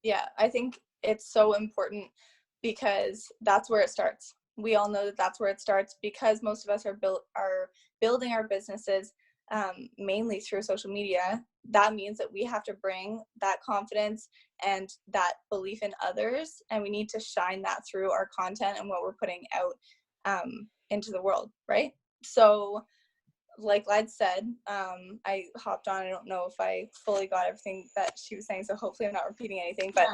Yeah, I think it's so important because that's where it starts. We all know that that's where it starts because most of us are building our businesses mainly through social media. That means that we have to bring that confidence and that belief in others, and we need to shine that through our content and what we're putting out into the world, right? So like Lyd said, I hopped on. I don't know if I fully got everything that she was saying, so hopefully I'm not repeating anything. But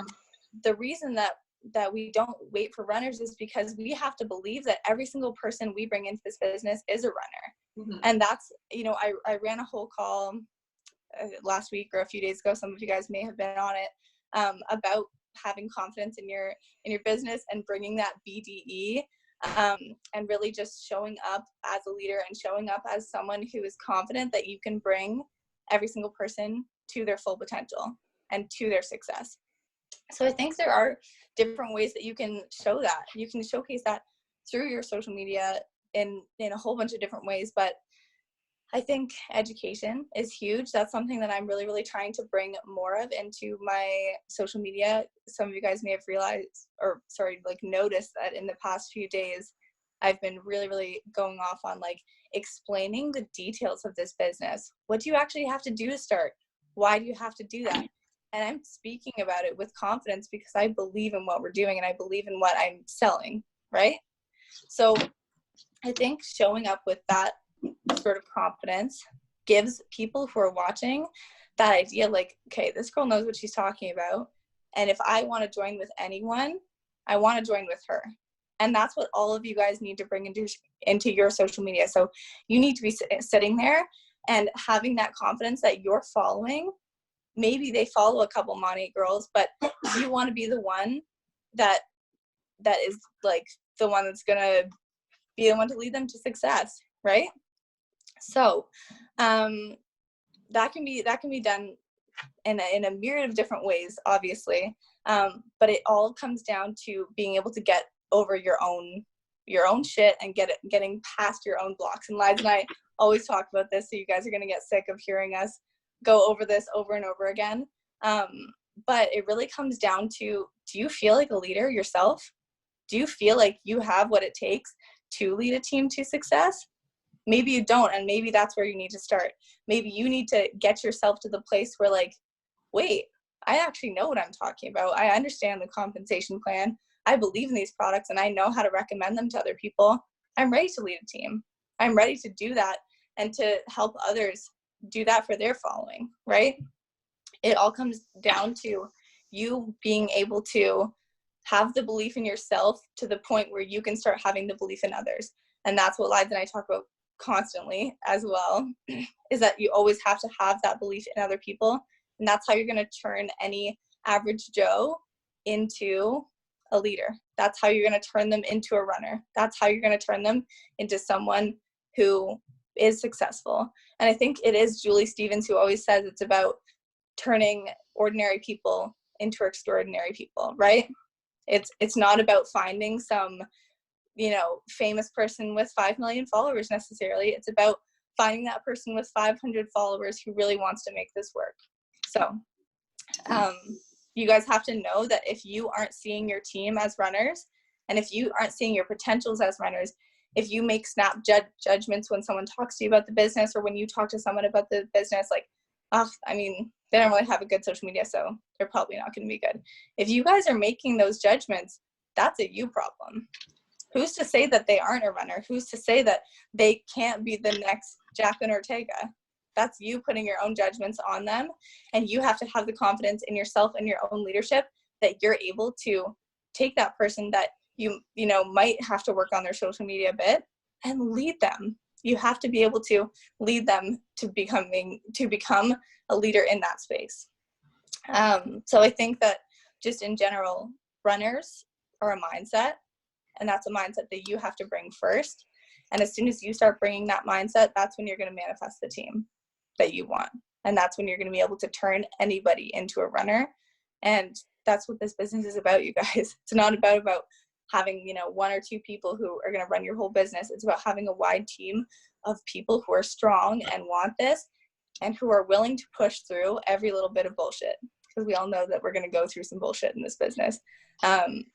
the reason that we don't wait for runners is because we have to believe that every single person we bring into this business is a runner. Mm-hmm. And that's, I ran a whole call last week or a few days ago. Some of you guys may have been on it, about having confidence in your business and bringing that BDE. And really just showing up as a leader and showing up as someone who is confident that you can bring every single person to their full potential and to their success. So I think there are different ways that you can show that. You can showcase that through your social media in a whole bunch of different ways, but I think education is huge. That's something that I'm really, really trying to bring more of into my social media. Some of you guys may have noticed that in the past few days, I've been really, really going off on explaining the details of this business. What do you actually have to do to start? Why do you have to do that? And I'm speaking about it with confidence because I believe in what we're doing and I believe in what I'm selling, right? So I think showing up with that sort of confidence gives people who are watching that idea, okay, this girl knows what she's talking about, and if I want to join with anyone, I want to join with her. And that's what all of you guys need to bring into your social media. So you need to be sitting there and having that confidence that you're following. Maybe they follow a couple Monty girls, but you want to be the one that is the one that's gonna be the one to lead them to success, right? So that can be done in a myriad of different ways, obviously, but it all comes down to being able to get over your own shit and getting past your own blocks. And Liza and I always talk about this, so you guys are going to get sick of hearing us go over this over and over again, but it really comes down to, do you feel like a leader yourself? Do you feel like you have what it takes to lead a team to success? Maybe you don't, and maybe that's where you need to start. Maybe you need to get yourself to the place where wait, I actually know what I'm talking about. I understand the compensation plan. I believe in these products and I know how to recommend them to other people. I'm ready to lead a team. I'm ready to do that and to help others do that for their following, right? It all comes down to you being able to have the belief in yourself to the point where you can start having the belief in others. And that's what Liza and I talk about constantly as well, is that you always have to have that belief in other people. And that's how you're going to turn any average Joe into a leader. That's how you're going to turn them into a runner. That's how you're going to turn them into someone who is successful. And I think it is Julie Stevens who always says it's about turning ordinary people into extraordinary people, right? It's not about finding some famous person with 5 million followers necessarily. It's about finding that person with 500 followers who really wants to make this work. So you guys have to know that if you aren't seeing your team as runners, and if you aren't seeing your potentials as runners, if you make snap judgments when someone talks to you about the business, or when you talk to someone about the business, they don't really have a good social media, so they're probably not going to be good. If you guys are making those judgments, that's a you problem. Who's to say that they aren't a runner? Who's to say that they can't be the next Jacqueline Ortega? That's you putting your own judgments on them. And you have to have the confidence in yourself and your own leadership that you're able to take that person that you might have to work on their social media a bit and lead them. You have to be able to lead them to become a leader in that space. So I think that just in general, runners are a mindset. And that's a mindset that you have to bring first. And as soon as you start bringing that mindset, that's when you're going to manifest the team that you want. And that's when you're going to be able to turn anybody into a runner. And that's what this business is about, you guys. It's not about having, 1 or 2 people who are going to run your whole business. It's about having a wide team of people who are strong and want this and who are willing to push through every little bit of bullshit. because we all know that we're going to go through some bullshit in this business.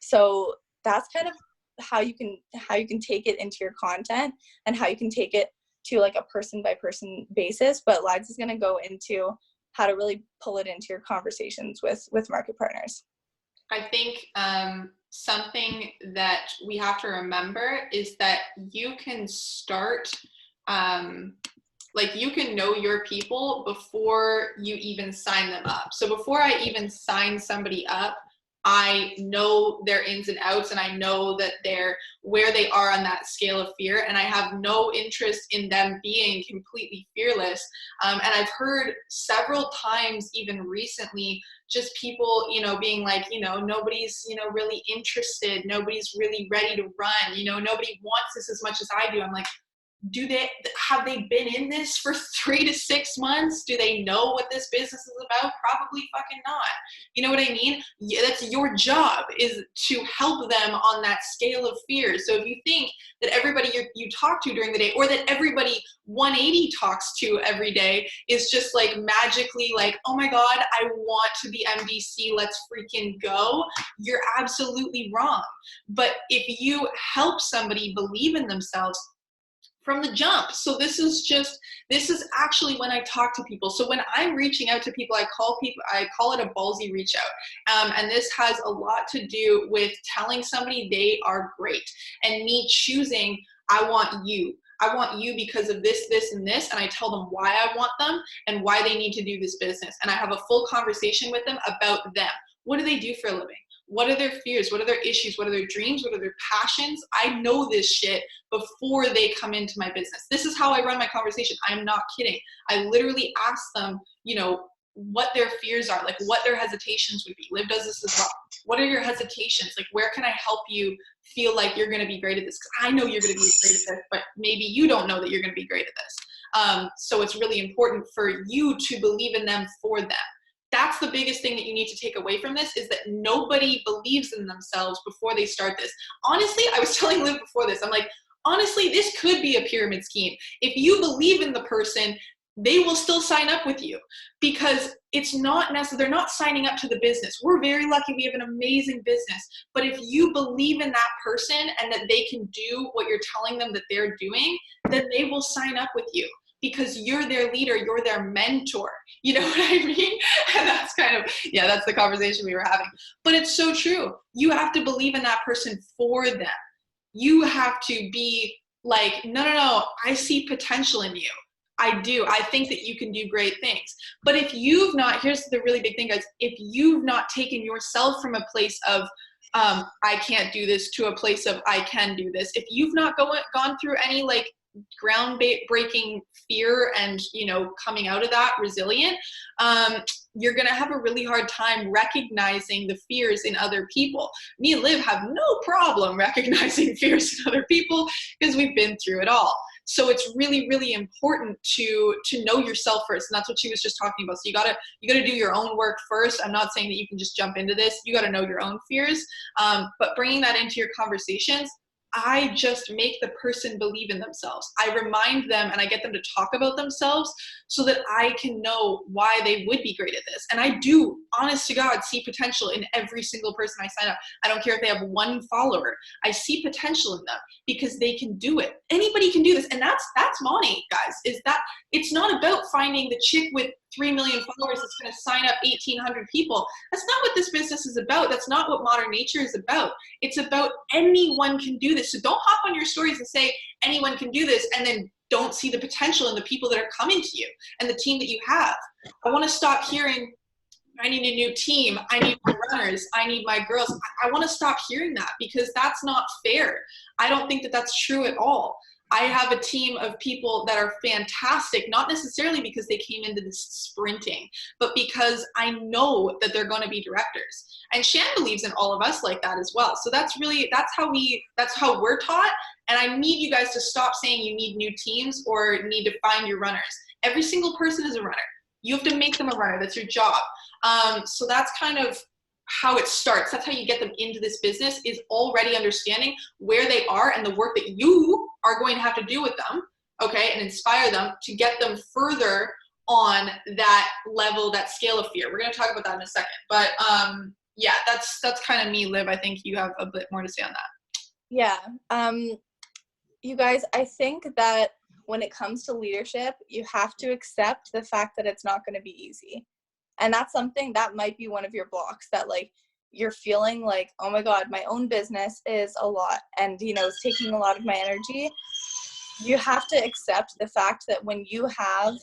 So that's kind of how you can take it into your content and how you can take it to like a person by person basis. But Lides is going to go into how to really pull it into your conversations with market partners. I think something that we have to remember is that you can start, like you can know your people before you even sign them up. So before I even sign somebody up, I know their ins and outs, and I know that they're where they are on that scale of fear, and I have no interest in them being completely fearless. And I've heard several times, even recently, just people, being like, nobody's, really interested. Nobody's really ready to run. Nobody wants this as much as I do. I'm like, have they been in this for 3 to 6 months? Do they know what this business is about? Probably fucking not. You know what I mean? Yeah, that's your job, is to help them on that scale of fear. So if you think that everybody you talk to during the day, or that everybody 180 talks to every day is just like magically like, oh my God, I want to be MDC, let's freaking go, you're absolutely wrong. But if you help somebody believe in themselves from the jump. So this is actually when I talk to people. So when I'm reaching out to people, I call it a ballsy reach out. And this has a lot to do with telling somebody they are great, and me choosing, I want you because of this, this, and this. And I tell them why I want them and why they need to do this business. And I have a full conversation with them about them. What do they do for a living? What are their fears? What are their issues? What are their dreams? What are their passions? I know this shit before they come into my business. This is how I run my conversation. I'm not kidding. I literally ask them, what their fears are, like what their hesitations would be. Liv does this as well. What are your hesitations? Like, where can I help you feel like you're going to be great at this? Because I know you're going to be great at this, but maybe you don't know that you're going to be great at this. So it's really important for you to believe in them for them. That's the biggest thing that you need to take away from this, is that nobody believes in themselves before they start this. Honestly, I was telling Liv before this, I'm like, honestly, this could be a pyramid scheme. If you believe in the person, they will still sign up with you, because it's not necessary. They're not signing up to the business. We're very lucky. We have an amazing business. But if you believe in that person and that they can do what you're telling them that they're doing, then they will sign up with you, because you're their leader, you're their mentor. You know what I mean? And that's that's the conversation we were having. But it's so true. You have to believe in that person for them. You have to be like, no, I see potential in you. I do. I think that you can do great things. But if you've not, here's the really big thing, guys, if you've not taken yourself from a place of, I can't do this, to a place of I can do this, if you've not gone through any like groundbreaking fear and coming out of that resilient, you're gonna have a really hard time recognizing the fears in other people. Me and Liv have no problem recognizing fears in other people, because we've been through it all. So it's really, really important to know yourself first, and that's what she was just talking about. So you gotta do your own work first. I'm not saying that you can just jump into this. You gotta know your own fears, but bringing that into your conversations, I just make the person believe in themselves. I remind them and I get them to talk about themselves so that I can know why they would be great at this. And I do, honest to God, see potential in every single person I sign up. I don't care if they have 1 follower. I see potential in them because they can do it. Anybody can do this. And that's money, guys, is that it's not about finding the chick with 3 million followers that's going to sign up 1,800 people. That's not what this business is about. That's not what modern nature is about. It's about anyone can do this. So don't hop on your stories and say anyone can do this and then don't see the potential in the people that are coming to you and the team that you have. I want to stop hearing, I need a new team, I need my runners, I need my girls. I want to stop hearing that, because that's not fair. I don't think that that's true at all. I have a team of people that are fantastic, not necessarily because they came into this sprinting, but because I know that they're going to be directors. And Shan believes in all of us like that as well. So that's how we're taught. And I need you guys to stop saying you need new teams or need to find your runners. Every single person is a runner. You have to make them a runner. That's your job. So that's kind of how it starts. That's how you get them into this business, is already understanding where they are and the work that you are going to have to do with them, okay, and inspire them to get them further on that level, that scale of fear. We're going to talk about that in a second. But yeah, that's kind of me, Liv. I think you have a bit more to say on that. Yeah. You guys, I think that when it comes to leadership, you have to accept the fact that it's not going to be easy. And that's something that might be one of your blocks, that like you're feeling like, oh my God, my own business is a lot and, you know, it's taking a lot of my energy. You have to accept the fact that when you have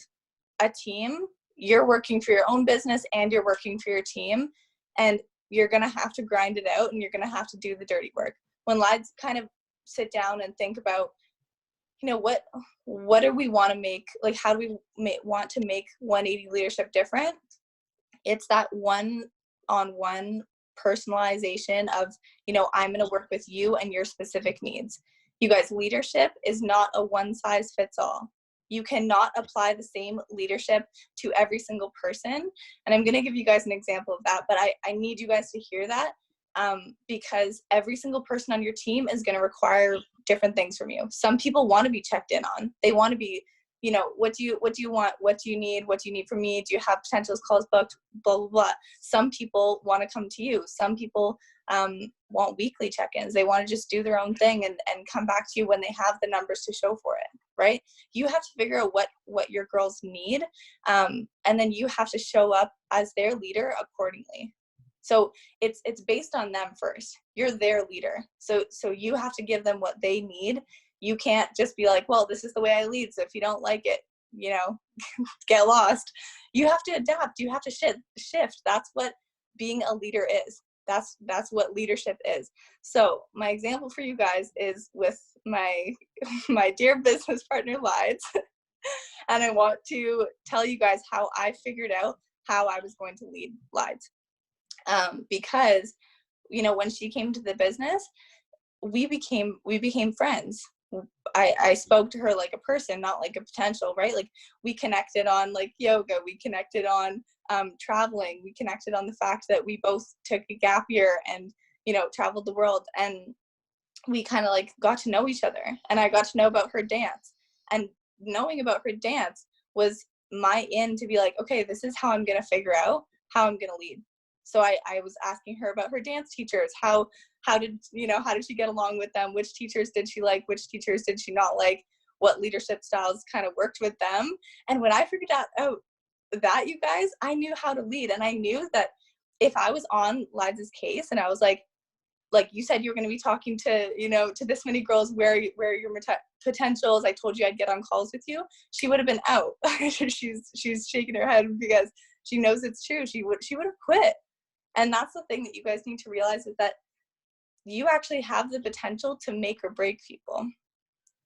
a team, you're working for your own business and you're working for your team, and you're going to have to grind it out and you're going to have to do the dirty work. When lads kind of sit down and think about, you know, what do we want to make, like how do we want to make 180 leadership different? It's that one-on-one personalization of, you know, I'm going to work with you and your specific needs. You guys, leadership is not a one size fits all. You cannot apply the same leadership to every single person. And I'm going to give you guys an example of that, but I need you guys to hear that, because every single person on your team is going to require different things from you. Some people want to be checked in on. They want to be, you know, what do you want? What do you need? What do you need from me? Do you have potentials, calls booked, blah, blah, blah. Some people want to come to you. Some people want weekly check-ins. They want to just do their own thing and come back to you when they have the numbers to show for it, right? You have to figure out what your girls need, and then you have to show up as their leader accordingly. So it's based on them first. You're their leader. So you have to give them what they need. You can't just be like, well, this is the way I lead, so if you don't like it, you know, get lost. You have to adapt. You have to shift. That's what being a leader is. That's what leadership is. So my example for you guys is with my dear business partner, Lides. And I want to tell you guys how I figured out how I was going to lead Lides. Because, you know, when she came to the business, we became friends. I spoke to her like a person, not like a potential, right? Like we connected on like yoga, we connected on traveling, we connected on the fact that we both took a gap year and, you know, traveled the world, and we kind of like got to know each other, and I got to know about her dance, and knowing about her dance was my in to be like, okay, this is how I'm going to figure out how I'm going to lead. So I was asking her about her dance teachers. How did she get along with them? Which teachers did she like? Which teachers did she not like? What leadership styles kind of worked with them? And when I figured out that, you guys, I knew how to lead. And I knew that if I was on Lides' case and I was like you said, you're going to be talking to, you know, to this many girls, where are your potentials? I told you I'd get on calls with you. She would have been out. she's shaking her head because she knows it's true. She would have quit. And that's the thing that you guys need to realize, is that you actually have the potential to make or break people.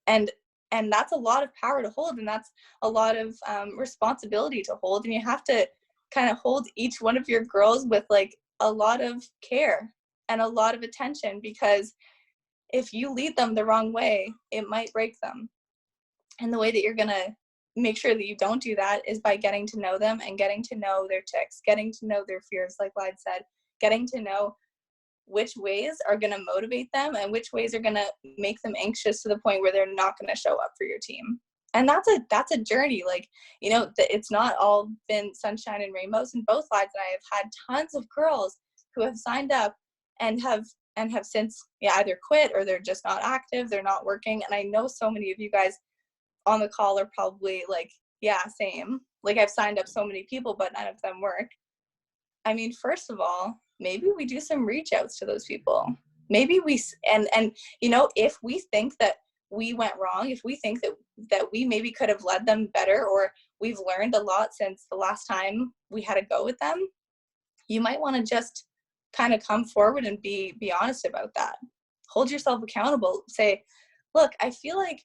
And that's a lot of power to hold, and that's a lot of responsibility to hold. And you have to kind of hold each one of your girls with like a lot of care and a lot of attention, because if you lead them the wrong way, it might break them. And the way that you're going to make sure that you don't do that is by getting to know them and getting to know their tics, getting to know their fears, like Lyde said, getting to know which ways are going to motivate them and which ways are going to make them anxious to the point where they're not going to show up for your team. And that's a journey. Like, you know, it's not all been sunshine and rainbows. And both Lydes and I have had tons of girls who have signed up and have since either quit, or they're just not active, they're not working. And I know so many of you guys on the call are probably like, yeah, same. Like, I've signed up so many people, but none of them work. I mean, first of all, maybe we do some reach outs to those people. Maybe we, and you know, if we think that we went wrong, if we think that we maybe could have led them better, or we've learned a lot since the last time we had a go with them, you might want to just kind of come forward and be honest about that. Hold yourself accountable. Say, look, I feel like,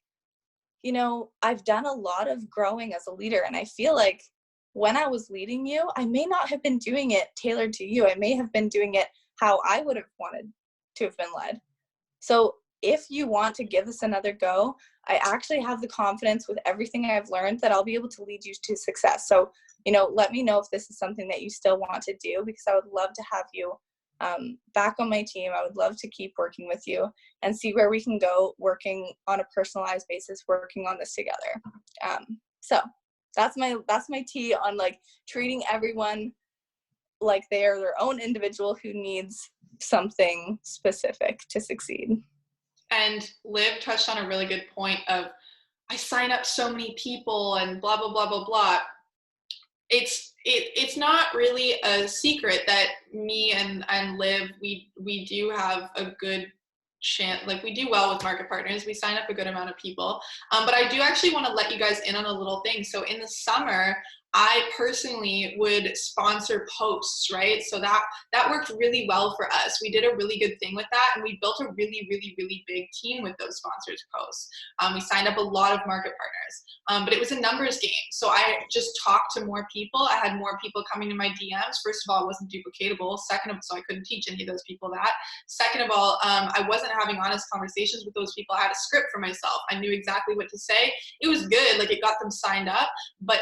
you know, I've done a lot of growing as a leader, and I feel like when I was leading you, I may not have been doing it tailored to you. I may have been doing it how I would have wanted to have been led. So if you want to give this another go, I actually have the confidence with everything I've learned that I'll be able to lead you to success. So, you know, let me know if this is something that you still want to do, because I would love to have you back on my team. I would love to keep working with you and see where we can go, working on a personalized basis, working on this together. So That's my tea on like treating everyone like they are their own individual who needs something specific to succeed. And Liv touched on a really good point of, I sign up so many people and blah, blah, blah, blah, blah. It's not really a secret that me and Liv, we do have a good chance, like we do well with market partners. We sign up a good amount of people. But I do actually want to let you guys in on a little thing. So in the summer, I personally would sponsor posts, right? So that worked really well for us. We did a really good thing with that, and we built a really, really, really big team with those sponsors posts. We signed up a lot of market partners, but it was a numbers game. So I just talked to more people. I had more people coming to my DMs. First of all, it wasn't duplicatable. Second of all, so I couldn't teach any of those people that. Second of all, I wasn't having honest conversations with those people. I had a script for myself. I knew exactly what to say. It was good. Like, it got them signed up, but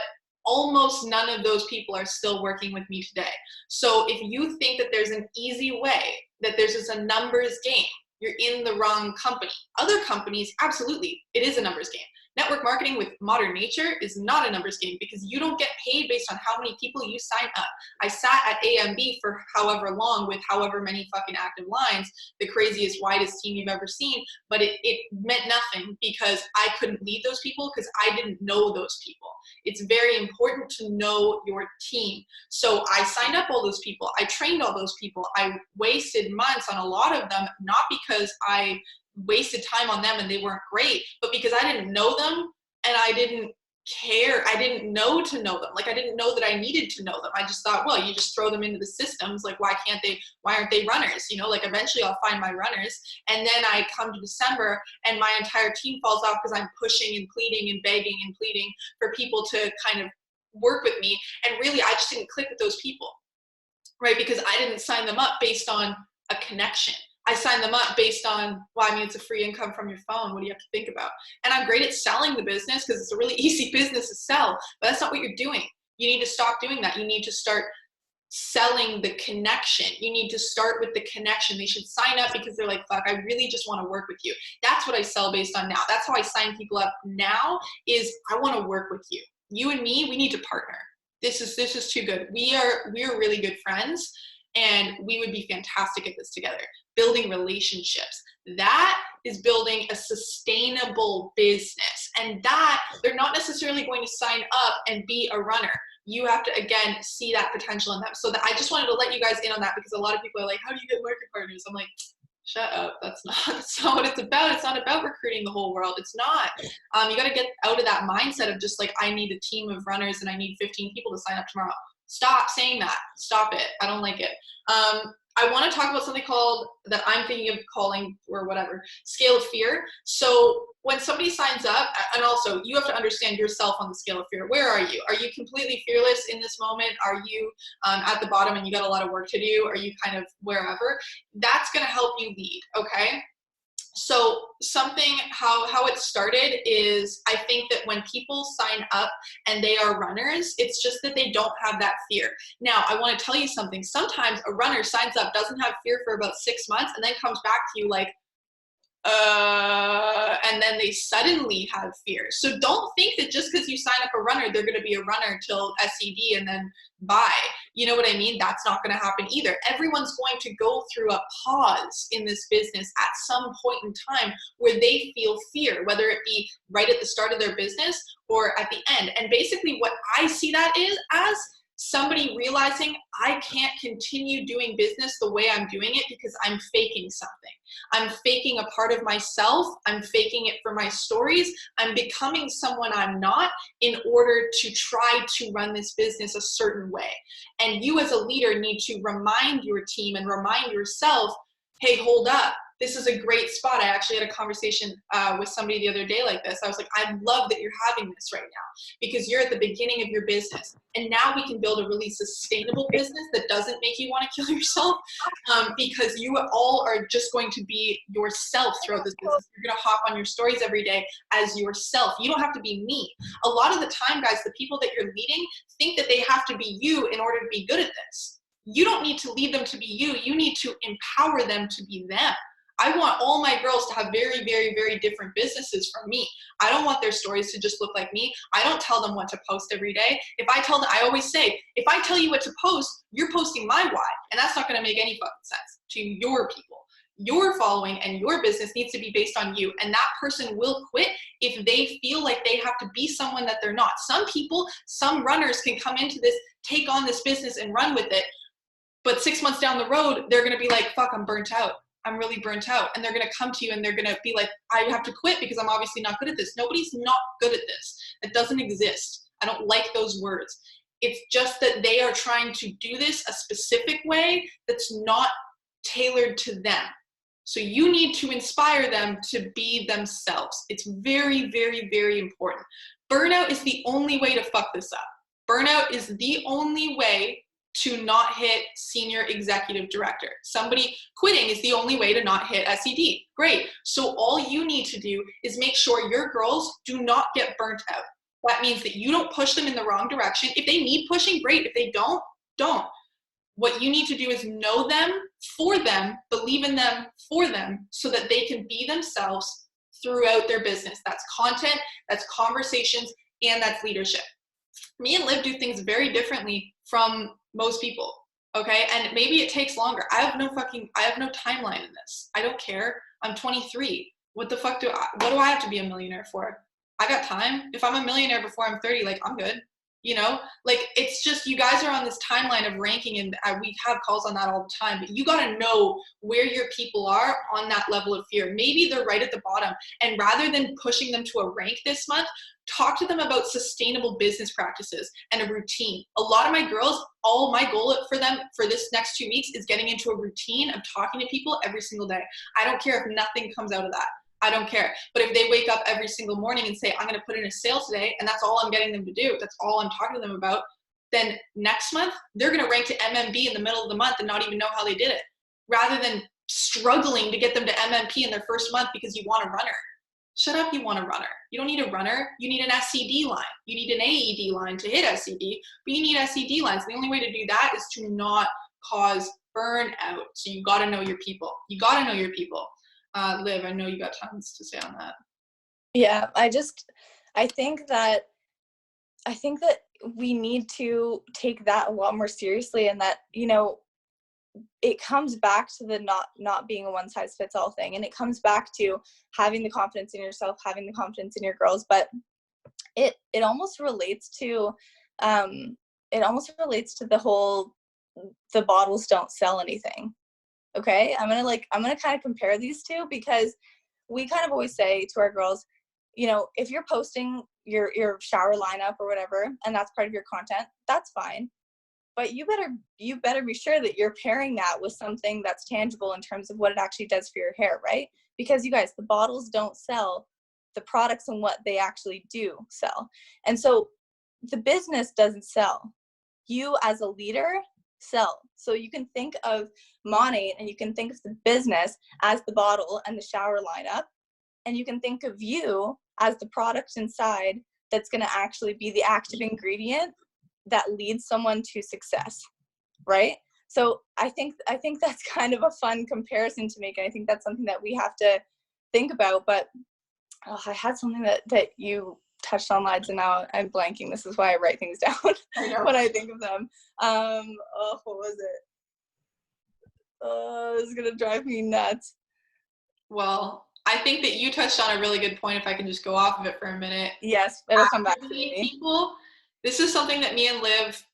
almost none of those people are still working with me today. So if you think that there's an easy way, that there's just a numbers game, you're in the wrong company. Other companies, absolutely, it is a numbers game. Network marketing with modern nature is not a numbers game, because you don't get paid based on how many people you sign up. I sat at AMB for however long with however many fucking active lines, the craziest, widest team you've ever seen, but it meant nothing because I couldn't lead those people because I didn't know those people. It's very important to know your team. So I signed up all those people. I trained all those people. I wasted months on a lot of them, not because I wasted time on them and they weren't great, but because I didn't know them and I didn't care. I didn't know to know them. Like, I didn't know that I needed to know them. I just thought, well, you just throw them into the systems. Like, why aren't they runners? You know, like, eventually I'll find my runners. And then I come to December and my entire team falls off because I'm pushing and pleading and begging and pleading for people to kind of work with me. And really, I just didn't click with those people, right? Because I didn't sign them up based on a connection. I signed them up based on, well, I mean, it's a free income from your phone. What do you have to think about? And I'm great at selling the business because it's a really easy business to sell, but that's not what you're doing. You need to stop doing that. You need to start selling the connection. You need to start with the connection. They should sign up because they're like, fuck, I really just want to work with you. That's what I sell based on now. That's how I sign people up now, is I want to work with you. You and me, we need to partner. This is too good. We are really good friends, and we would be fantastic at this together. Building relationships. That is building a sustainable business. And that, they're not necessarily going to sign up and be a runner. You have to, again, see that potential in them. So that, I just wanted to let you guys in on that, because a lot of people are like, how do you get market partners? I'm like, shut up. That's not what it's about. It's not about recruiting the whole world. It's not. You got to get out of that mindset of just like, I need a team of runners and I need 15 people to sign up tomorrow. Stop saying that. Stop it. I don't like it. I want to talk about something called, that I'm thinking of calling, or whatever, scale of fear. So when somebody signs up, and also you have to understand yourself on the scale of fear. Where are you? Are you completely fearless in this moment? Are you at the bottom and you got a lot of work to do? Are you kind of wherever? That's going to help you lead, okay? So something, how it started is, I think that when people sign up and they are runners, it's just that they don't have that fear. Now, I want to tell you something. Sometimes a runner signs up, doesn't have fear for about 6 months, and then comes back to you like, and then they suddenly have fear. So don't think that just because you sign up a runner, they're going to be a runner till SED and then bye. You know what I mean? That's not going to happen either. Everyone's going to go through a pause in this business at some point in time where they feel fear, whether it be right at the start of their business or at the end. And basically what I see that is as somebody realizing, I can't continue doing business the way I'm doing it because I'm faking something. I'm faking a part of myself. I'm faking it for my stories. I'm becoming someone I'm not in order to try to run this business a certain way. And you as a leader need to remind your team and remind yourself, hey, hold up. This is a great spot. I actually had a conversation with somebody the other day like this. I was like, I love that you're having this right now because you're at the beginning of your business. And now we can build a really sustainable business that doesn't make you want to kill yourself because you all are just going to be yourself throughout this business. You're going to hop on your stories every day as yourself. You don't have to be me. A lot of the time, guys, the people that you're leading think that they have to be you in order to be good at this. You don't need to lead them to be you. You need to empower them to be them. I want all my girls to have very, very, very different businesses from me. I don't want their stories to just look like me. I don't tell them what to post every day. If I tell them, I always say, if I tell you what to post, you're posting my why. And that's not going to make any fucking sense to your people. Your following and your business needs to be based on you. And that person will quit if they feel like they have to be someone that they're not. Some people, some runners can come into this, take on this business and run with it. But 6 months down the road, they're going to be like, fuck, I'm burnt out. I'm really burnt out. And they're going to come to you and they're going to be like, I have to quit because I'm obviously not good at this. Nobody's not good at this. It doesn't exist. I don't like those words. It's just that they are trying to do this a specific way that's not tailored to them. So you need to inspire them to be themselves. It's very, very, very important. Burnout is the only way to fuck this up. Burnout is the only way to not hit senior executive director. Somebody quitting is the only way to not hit SED. Great. So all you need to do is make sure your girls do not get burnt out. That means that you don't push them in the wrong direction. If they need pushing, great. If they don't, don't. What you need to do is know them for them, believe in them for them, so that they can be themselves throughout their business. That's content, that's conversations, and that's leadership. Me and Liv do things very differently from most people, okay? And maybe it takes longer. I have no timeline in this. I don't care. I'm 23. What the fuck what do I have to be a millionaire for? I got time. If I'm a millionaire before I'm 30, like, I'm good. You know, like, it's just, you guys are on this timeline of ranking, and we have calls on that all the time, but you got to know where your people are on that level of fear. Maybe they're right at the bottom, and rather than pushing them to a rank this month, talk to them about sustainable business practices and a routine. A lot of my girls, all my goal for them for this next 2 weeks is getting into a routine of talking to people every single day. I don't care if nothing comes out of that. I don't care. But if they wake up every single morning and say, I'm going to put in a sale today, and that's all I'm getting them to do, that's all I'm talking to them about, then next month, they're going to rank to MMB in the middle of the month and not even know how they did it, rather than struggling to get them to MMP in their first month because you want a runner. Shut up, you want a runner. You don't need a runner. You need an SCD line. You need an AED line to hit SCD, but you need SCD lines. The only way to do that is to not cause burnout. So you got to know your people. You got to know your people. Liv, I know you got tons to say on that. Yeah, I think that we need to take that a lot more seriously, and that, you know, it comes back to the not being a one size fits all thing, and it comes back to having the confidence in yourself, having the confidence in your girls. But it almost relates to the whole, the bottles don't sell anything. Okay, I'm gonna kind of compare these two, because we kind of always say to our girls, you know, if you're posting your shower lineup or whatever, and that's part of your content, that's fine. But you better be sure that you're pairing that with something that's tangible in terms of what it actually does for your hair, right? Because you guys, the bottles don't sell, the products and what they actually do sell. And so the business doesn't sell. You as a leader sell. So you can think of Monat, and you can think of the business as the bottle and the shower lineup, and you can think of you as the product inside that's going to actually be the active ingredient that leads someone to success, right? So I think that's kind of a fun comparison to make, and I think that's something that we have to think about. But I had something that you touched on, lads, and now I'm blanking. This is why I write things down when I think of them. What was it? This is gonna drive me nuts. Well, I think that you touched on a really good point, if I can just go off of it for a minute. Yes, it'll come back to me. People, this is something that me and Liv,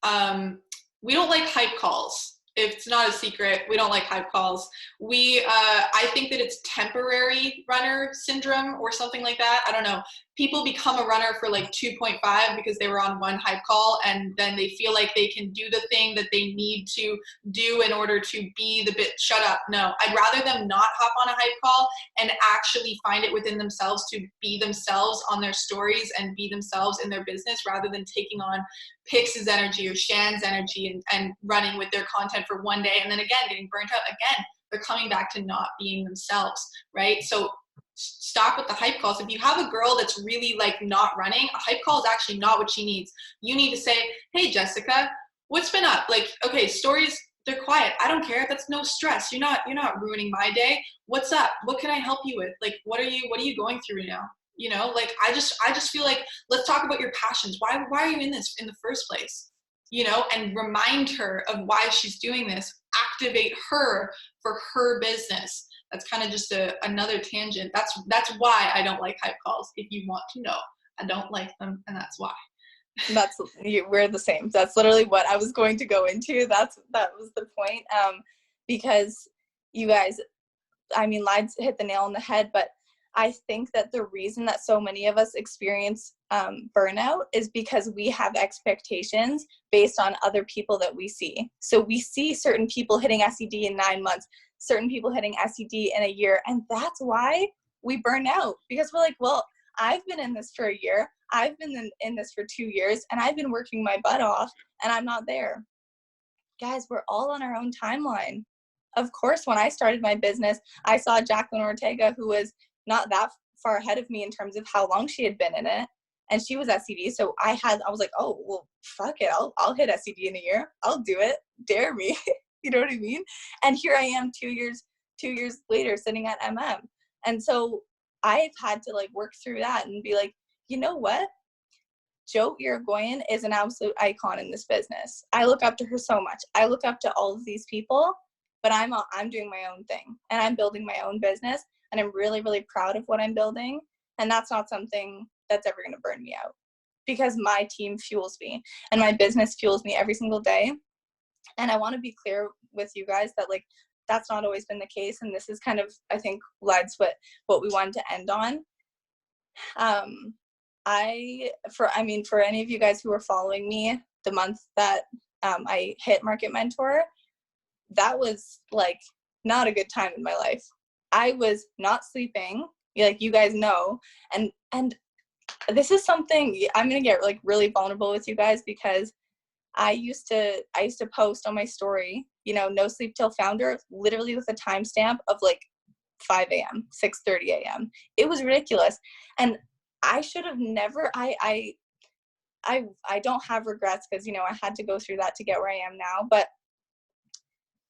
we don't like hype calls. If it's not a secret, we don't like hype calls. I think that it's temporary runner syndrome or something like that. I don't know. People become a runner for like 2.5 because they were on one hype call, and then they feel like they can do the thing that they need to do in order to be the bit. Shut up. No, I'd rather them not hop on a hype call and actually find it within themselves to be themselves on their stories and be themselves in their business, rather than taking on Pix's energy or Shan's energy and running with their content for one day and then again getting burnt out again. They're coming back to not being themselves, right? So stop with the hype calls. If you have a girl that's really like not running, a hype call is actually not what she needs. You need to say, hey Jessica, what's been up? Like, okay, stories, they're quiet. I don't care. That's no stress. You're not ruining my day. What's up? What can I help you with? Like, what are you going through right now? You know, like I just feel like, let's talk about your passions. Why are you in this in the first place? You know, and remind her of why she's doing this. Activate her for her business. That's kind of just another tangent. That's why I don't like hype calls. If you want to know, I don't like them, and that's why. We're the same. That's literally what I was going to go into. That was the point. Because you guys, I mean, Lides hit the nail on the head, but I think that the reason that so many of us experience burnout is because we have expectations based on other people that we see. So we see certain people hitting SED in 9 months, certain people hitting SED in a year, and that's why we burn out, because we're like, well, I've been in this for a year, I've been in this for 2 years, and I've been working my butt off, and I'm not there. Guys, we're all on our own timeline. Of course, when I started my business, I saw Jacqueline Ortega, who was not that far ahead of me in terms of how long she had been in it, and she was SED. So I was like, oh, well, fuck it, I'll hit SED in a year. I'll do it. Dare me. You know what I mean? And here I am 2 years later sitting at MM. And so I've had to like work through that and be like, you know what? Jo Irigoyen is an absolute icon in this business. I look up to her so much. I look up to all of these people, but I'm doing my own thing, and I'm building my own business, and I'm really, really proud of what I'm building. And that's not something that's ever going to burn me out, because my team fuels me and my business fuels me every single day. And I want to be clear with you guys that like, that's not always been the case. And this is kind of, I think, Led's what we wanted to end on. For any of you guys who are following me, the month that I hit Market Mentor, that was like not a good time in my life. I was not sleeping, like you guys know, and this is something I'm gonna get like really vulnerable with you guys, because I used to post on my story, you know, no sleep till founder, literally with a timestamp of like 5 a.m., 6:30 a.m. It was ridiculous, and I should have never. I don't have regrets, because you know I had to go through that to get where I am now, but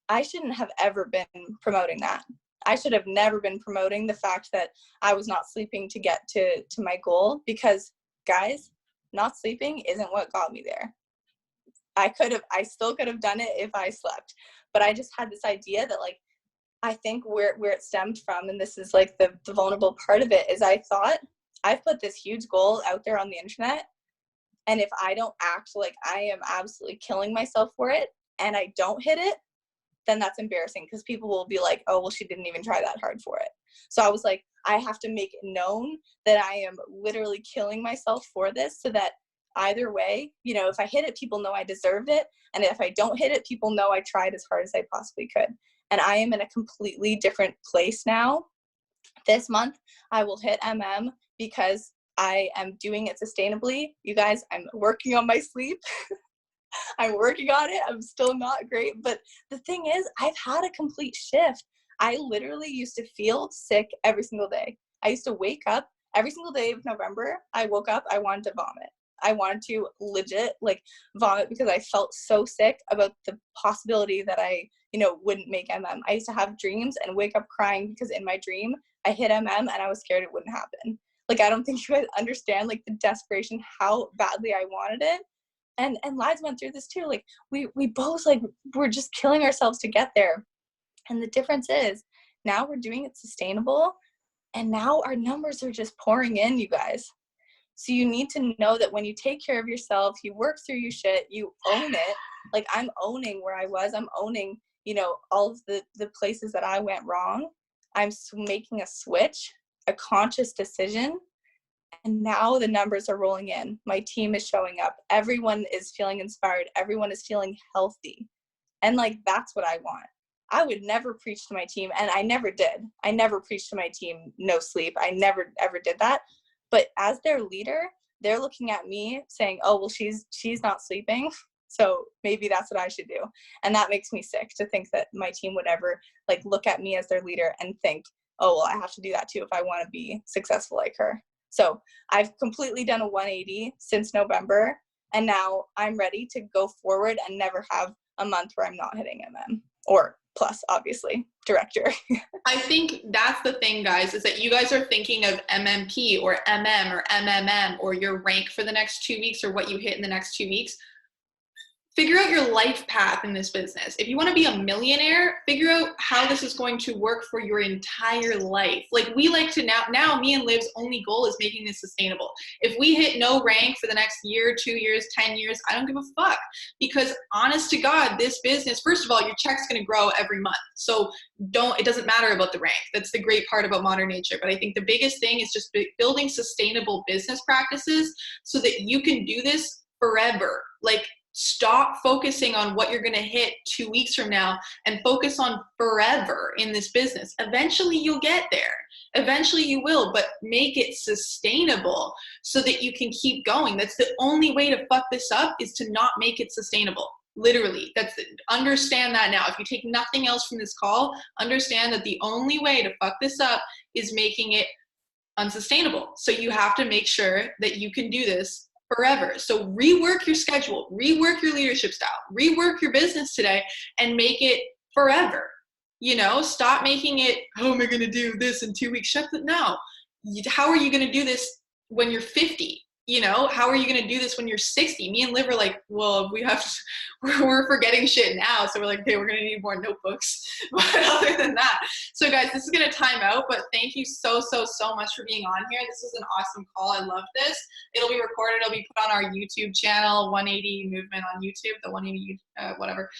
I shouldn't have ever been promoting that. I should have never been promoting the fact that I was not sleeping to get to my goal, because guys, not sleeping isn't what got me there. I still could have done it if I slept, but I just had this idea that like, I think where it stemmed from, and this is like the vulnerable part of it, is I thought I've put this huge goal out there on the internet, and if I don't act like I am absolutely killing myself for it and I don't hit it, then that's embarrassing, because people will be like, oh, well, she didn't even try that hard for it. So I was like, I have to make it known that I am literally killing myself for this, so that either way, you know, if I hit it, people know I deserved it. And if I don't hit it, people know I tried as hard as I possibly could. And I am in a completely different place now. This month, I will hit because I am doing it sustainably. You guys, I'm working on my sleep. I'm working on it. I'm still not great. But the thing is, I've had a complete shift. I literally used to feel sick every single day. I used to wake up every single day of November. I woke up, I wanted to vomit. I wanted to legit like vomit, because I felt so sick about the possibility that I, you know, wouldn't make I used to have dreams and wake up crying because in my dream I hit and I was scared it wouldn't happen. Like, I don't think you guys understand like the desperation, how badly I wanted it. And Lides went through this too. Like we both like, we're just killing ourselves to get there. And the difference is now we're doing it sustainable, and now our numbers are just pouring in, you guys. So you need to know that when you take care of yourself, you work through your shit, you own it. Like, I'm owning where I was. I'm owning, you know, all of the places that I went wrong. I'm making a switch, a conscious decision. And now the numbers are rolling in. My team is showing up. Everyone is feeling inspired. Everyone is feeling healthy. And like, that's what I want. I would never preach to my team. And I never did. I never preached to my team no sleep. I never, ever did that. But as their leader, they're looking at me saying, oh, well, she's not sleeping, so maybe that's what I should do. And that makes me sick to think that my team would ever like look at me as their leader and think, oh, well, I have to do that too if I want to be successful like her. So I've completely done a 180 since November, and now I'm ready to go forward and never have a month where I'm not hitting or plus, obviously, director. I think that's the thing, guys, is that you guys are thinking of MMP or or MMM or your rank for the next 2 weeks or what you hit in the next 2 weeks. Figure out your life path in this business. If you want to be a millionaire, figure out how this is going to work for your entire life. Like we like to now me and Liv's only goal is making this sustainable. If we hit no rank for the next year, 2 years, 10 years, I don't give a fuck. Because honest to God, this business, first of all, your check's going to grow every month. So it doesn't matter about the rank. That's the great part about modern nature. But I think the biggest thing is just building sustainable business practices so that you can do this forever. Like, stop focusing on what you're going to hit 2 weeks from now and focus on forever in this business. Eventually you'll get there. Eventually you will, but make it sustainable so that you can keep going. That's the only way to fuck this up, is to not make it sustainable. Literally, understand that now. If you take nothing else from this call, understand that the only way to fuck this up is making it unsustainable. So you have to make sure that you can do this forever. So rework your schedule, rework your leadership style, rework your business today, and make it forever. Stop making it, how am I going to do this in 2 weeks? No. How are you going to do this when you're 50? How are you going to do this when you're 60? Me and Liv are like, well, we're forgetting shit now. So we're like, okay, we're going to need more notebooks. But other than that, so guys, this is going to time out, but thank you so much for being on here. This was an awesome call. I love this. It'll be recorded. It'll be put on our YouTube channel, 180 Movement on YouTube, the 180, whatever.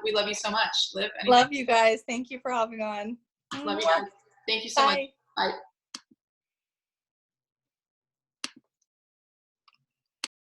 We love you so much. Liv, anything? Love you guys. Thank you for having on. Love you guys. Thank you so much. Bye.